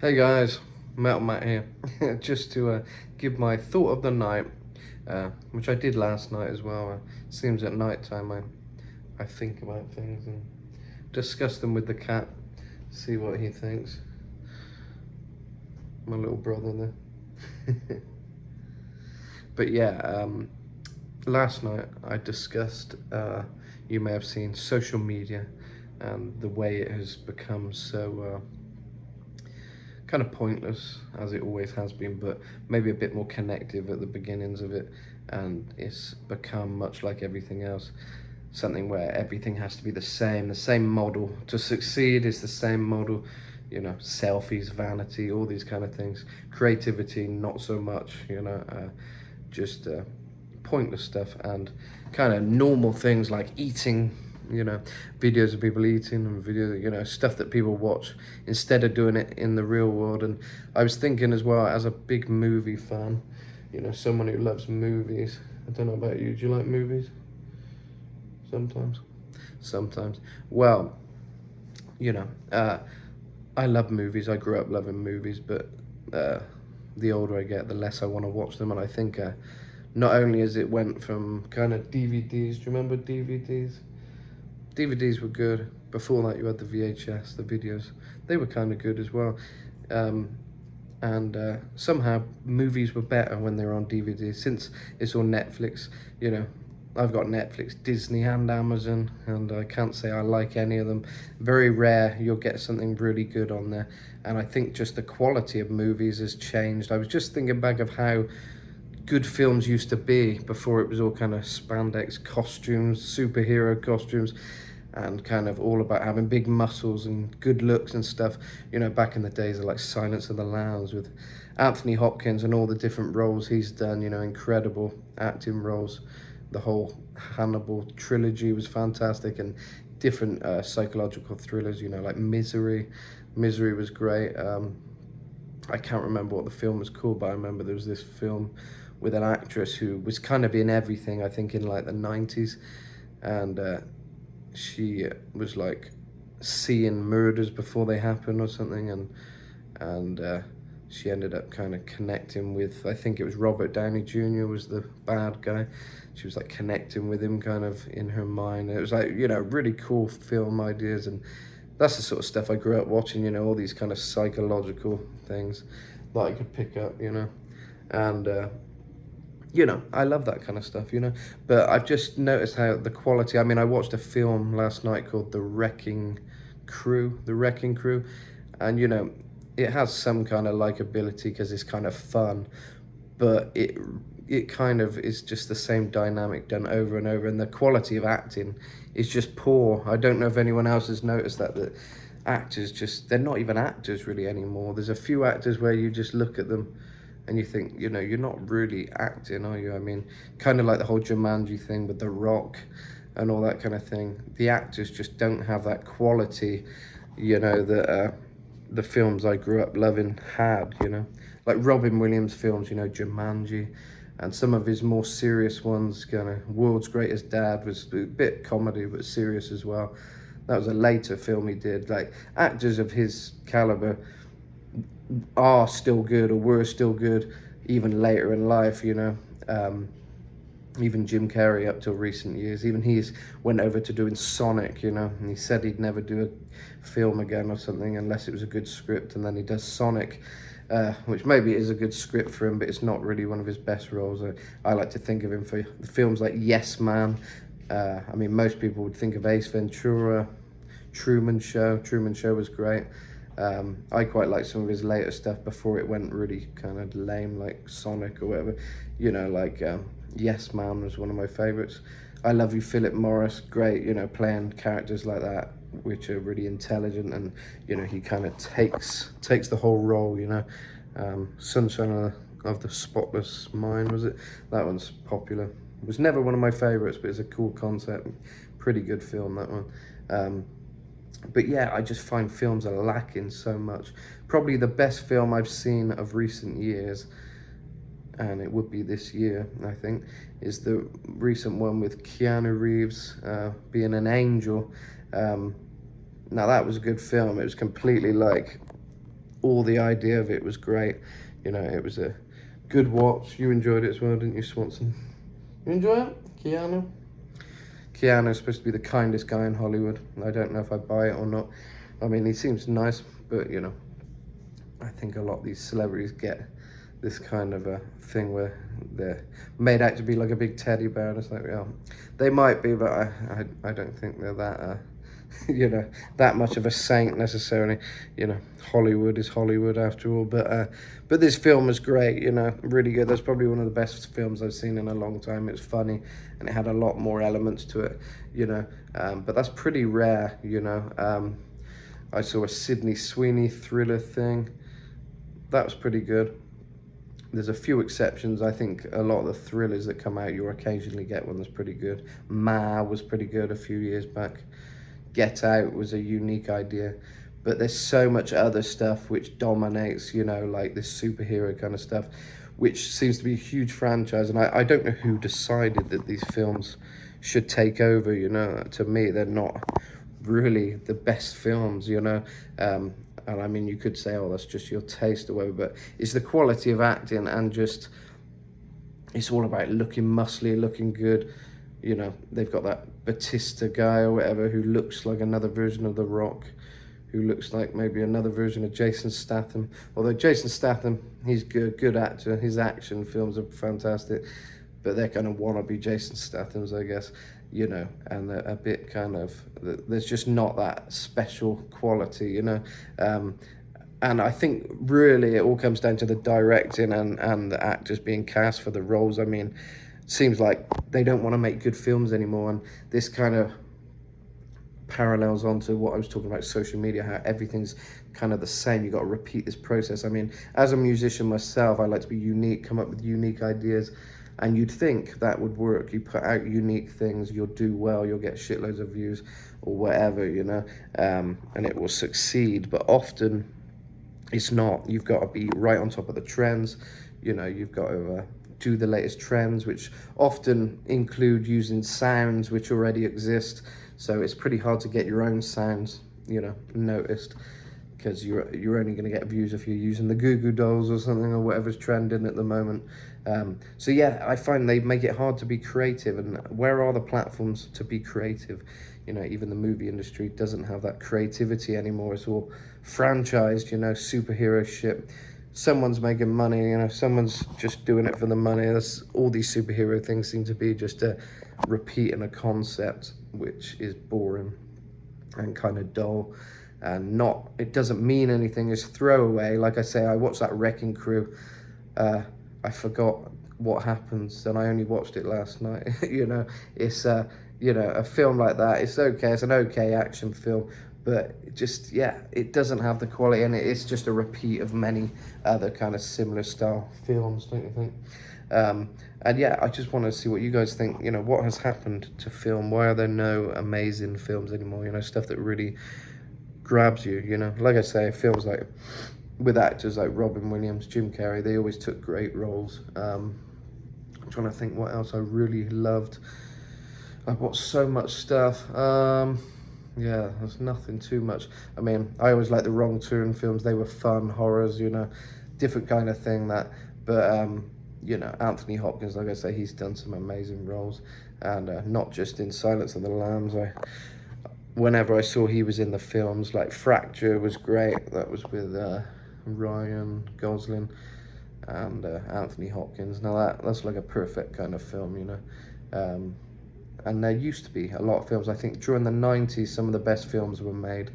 Hey guys, Metal Matt here. Just to give my thought of the night, which I did last night as well. Seems at night time I think about things and discuss them with the cat, see what he thinks. My little brother there. But yeah, last night I discussed, you may have seen social media and the way it has become so kind of pointless as it always has been, but maybe a bit more connective at the beginnings of it, and it's become much like everything else, something where everything has to be the same model to succeed is the same model, selfies, vanity, all these kind of things. Creativity, not so much, just pointless stuff, and kind of normal things like eating, videos of people eating and videos, stuff that people watch instead of doing it in the real world. And I was thinking as well, as a big movie fan, someone who loves movies. I don't know about you. Do you like movies? Sometimes. Sometimes. Well, you know, uh, I love movies. I grew up loving movies, but the older I get, the less I want to watch them. And I think not only as it went from kind of DVDs, do you remember DVDs? DVDs were good. Before that, you had the VHS, the videos. They were kind of good as well. Um, and somehow movies were better when they were on DVD. Since it's on Netflix, I've got Netflix, Disney, and Amazon, and I can't say I like any of them. Very rare you'll get something really good on there. And I think just the quality of movies has changed. I was just thinking back of how good films used to be before it was all kind of spandex costumes, superhero costumes, and kind of all about having big muscles and good looks and stuff. Back in the days of like Silence of the Lambs with Anthony Hopkins and all the different roles he's done, incredible acting roles. The whole Hannibal trilogy was fantastic, and different psychological thrillers, like Misery. Misery was great. I can't remember what the film was called, but I remember there was this film with an actress who was kind of in everything, I think in like the 90s. And she was like seeing murders before they happen or something. And she ended up kind of connecting with, I think it was Robert Downey Jr. was the bad guy. She was like connecting with him kind of in her mind. It was like, really cool film ideas, and that's the sort of stuff I grew up watching, all these kind of psychological things that I could pick up, and I love that kind of stuff, but I've just noticed how the quality, I mean, I watched a film last night called The Wrecking Crew, and it has some kind of likability because it's kind of fun, but it kind of is just the same dynamic done over and over, and the quality of acting is just poor. I don't know if anyone else has noticed that actors just, they're not even actors really anymore. There's a few actors where you just look at them and you think, you're not really acting, are you? I mean, kind of like the whole Jumanji thing with The Rock and all that kind of thing. The actors just don't have that quality, that the films I grew up loving had, like Robin Williams films, Jumanji, and some of his more serious ones, kind of World's Greatest Dad was a bit comedy but serious as well. That was a later film he did. Like, actors of his caliber are still good, or were still good even later in life, even Jim Carrey up till recent years, even he's went over to doing Sonic, and he said he'd never do a film again or something unless it was a good script, and then he does Sonic, which maybe is a good script for him, but it's not really one of his best roles. I like to think of him for the films like Yes Man. I mean, most people would think of Ace Ventura, Truman Show. Truman Show was great. I quite like some of his later stuff before it went really kind of lame, like Sonic or whatever. Like Yes Man was one of my favorites. I Love You, Philip Morris, great. Playing characters like that, which are really intelligent, and he kind of takes the whole role. Sunshine of the Spotless Mind, was it? That one's popular. It was never one of my favorites, but it's a cool concept. Pretty good film, that one. But yeah, I just find films are lacking so much. Probably the best film I've seen of recent years, and it would be this year, I think, is the recent one with Keanu Reeves being an angel. Now that was a good film. It was completely like all the idea of it was great. You know, it was a good watch. You enjoyed it as well, didn't you, Swanson? You enjoy it, Keanu? Keanu's supposed to be the kindest guy in Hollywood. I don't know if I buy it or not. I mean, he seems nice, but you know, I think a lot of these celebrities get this kind of a thing where they're made out to be like a big teddy bear, and it's like, well, they might be, but I don't think they're that you know, that much of a saint necessarily. You know, Hollywood is Hollywood after all. But this film was great, you know, really good. That's probably one of the best films I've seen in a long time. It's funny, and it had a lot more elements to it, you know, but that's pretty rare, you know. I saw a Sydney Sweeney thriller thing. That was pretty good. There's a few exceptions. I think a lot of the thrillers that come out, you'll occasionally get one that's pretty good. Ma was pretty good a few years back. Get Out was a unique idea. But there's so much other stuff which dominates, you know, like this superhero kind of stuff, which seems to be a huge franchise. And I don't know who decided that these films should take over, you know. To me, they're not really the best films, you know. And I mean, you could say, oh, that's just your taste or whatever, but it's the quality of acting, and just, it's all about looking muscly, looking good. You know, they've got that Batista guy or whatever who looks like another version of The Rock, who looks like maybe another version of Jason Statham. Although Jason Statham, he's good actor. His action films are fantastic, but they're kind of wannabe Jason Stathams, I guess, you know, and they're a bit kind of, there's just not that special quality, you know. And I think really it all comes down to the directing and the actors being cast for the roles. I mean, it seems like they don't want to make good films anymore, and this kind of parallels onto what I was talking about, social media, how everything's kind of the same. You got to repeat this process. I mean, as a musician myself, I like to be unique, come up with unique ideas, and you'd think that would work. You put out unique things, you'll do well, you'll get shitloads of views or whatever, you know, and it will succeed. But often it's not. You've got to be right on top of the trends, you know. You've got to do the latest trends, which often include using sounds which already exist. So it's pretty hard to get your own sounds, you know, noticed, because you're only going to get views if you're using the Goo Goo Dolls or something, or whatever's trending at the moment. So yeah, I find they make it hard to be creative, and where are the platforms to be creative? You know, even the movie industry doesn't have that creativity anymore. It's all franchised, you know, superhero shit. Someone's making money, you know, someone's just doing it for the money. That's all these superhero things seem to be, just a repeating a concept, which is boring and kind of dull, and not, it doesn't mean anything. It's throwaway. Like I say, I watched that Wrecking Crew. I forgot what happens, and I only watched it last night. You know, it's you know, a film like that, it's okay, it's an okay action film, but it just, yeah, it doesn't have the quality, and it's just a repeat of many other kind of similar style films, don't you think? And yeah, I just want to see what you guys think. You know, what has happened to film? Why are there no amazing films anymore? You know, stuff that really grabs you, you know. Like I say, films like, with actors like Robin Williams, Jim Carrey, they always took great roles. I'm trying to think what else I really loved. I've watched so much stuff. Yeah, there's nothing too much. I mean, I always like the Wrong Turn films. They were fun, horrors, you know, different kind of thing, that. But you know, Anthony Hopkins, like I say, he's done some amazing roles, and not just in Silence of the Lambs. Whenever I saw he was in the films, like Fracture was great. That was with Ryan Gosling and Anthony Hopkins. Now that's like a perfect kind of film, you know. And there used to be a lot of films. I think during the 90s, some of the best films were made.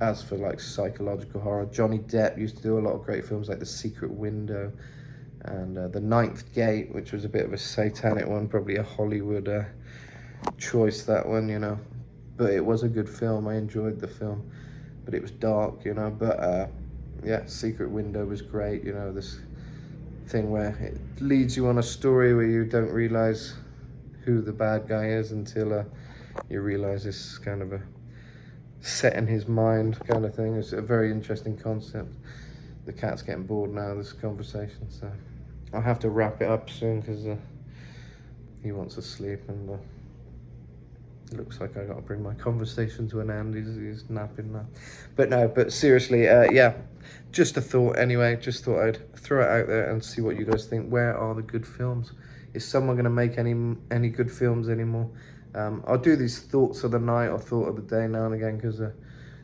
As for like psychological horror, Johnny Depp used to do a lot of great films like The Secret Window and The Ninth Gate, which was a bit of a satanic one, probably a Hollywood choice, that one, you know. But it was a good film. I enjoyed the film, but it was dark, you know. But yeah, Secret Window was great, you know, this thing where it leads you on a story where you don't realize who the bad guy is until you realize this is kind of a set in his mind kind of thing. It's a very interesting concept. The cat's getting bored now of this conversation, so I'll have to wrap it up soon, because he wants to sleep, and It looks like I got to bring my conversation to an end. He's napping now. But no, but seriously, yeah, just a thought anyway. Just thought I'd throw it out there and see what you guys think. Where are the good films? Is someone going to make any good films anymore? I'll do these thoughts of the night or thought of the day now and again, because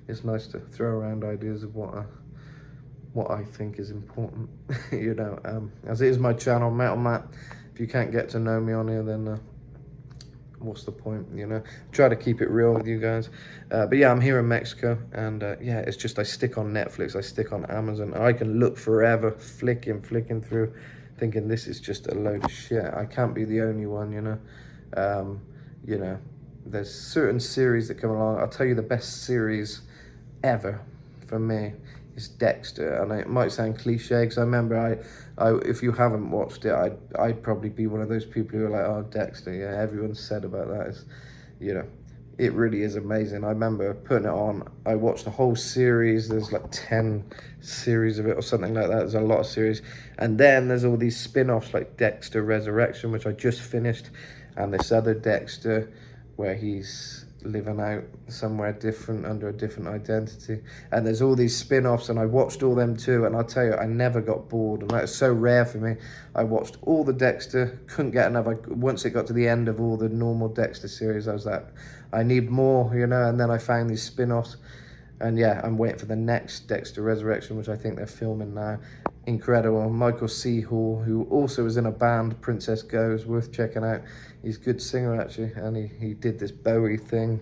it's nice to throw around ideas of what I think is important. You know, as it is my channel, Metal Matt. If you can't get to know me on here, then what's the point, you know? Try to keep it real with you guys. But yeah, I'm here in Mexico, and yeah, it's just I stick on Netflix, I stick on Amazon. I can look forever, flicking through, thinking this is just a load of shit. I can't be the only one, you know? You know, there's certain series that come along. I'll tell you the best series ever for me is Dexter, and it might sound cliche because I remember I if you haven't watched it, I'd probably be one of those people who are like, oh, Dexter, yeah, everyone said about that. It's, you know, it really is amazing. I remember putting it on. I watched the whole series. There's like 10 series of it or something like that. There's a lot of series, and then there's all these spin-offs like Dexter Resurrection, which I just finished, and this other Dexter where he's living out somewhere different under a different identity, and there's all these spin-offs, and I watched all them too, and I'll tell you, I never got bored, and that's so rare for me. I watched all the Dexter, couldn't get enough. Once it got to the end of all the normal Dexter series, I was like, I need more, you know. And then I found these spin-offs, and yeah, I'm waiting for the next Dexter Resurrection, which I think they're filming now. Incredible. Michael C. Hall, who also was in a band, Princess Goes, worth checking out. He's a good singer, actually, and he did this Bowie thing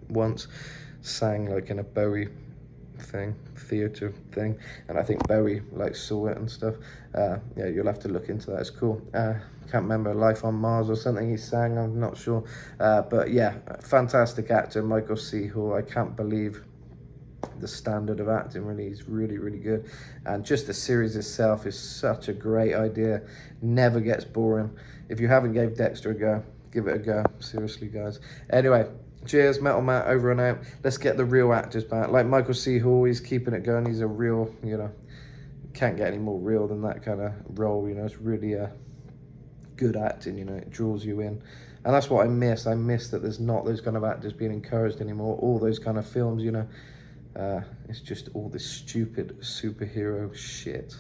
once, sang like in a Bowie thing, theatre thing, and I think Bowie like saw it and stuff. Yeah, you'll have to look into that. It's cool. Can't remember, Life on Mars or something he sang, I'm not sure. But yeah, fantastic actor, Michael C. Hall. I can't believe the standard of acting, really. He's really good, and just the series itself is such a great idea, never gets boring. If you haven't gave Dexter a go, give it a go, seriously, guys. Anyway, cheers, Metal Matt over and out. Let's get the real actors back, like Michael C. Hall. He's keeping it going. He's a real, you know, can't get any more real than that kind of role, you know. It's really good acting, you know. It draws you in, and that's what I miss that there's not those kind of actors being encouraged anymore, all those kind of films, you know. It's just all this stupid superhero shit.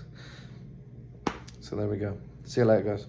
So there we go. See you later, guys.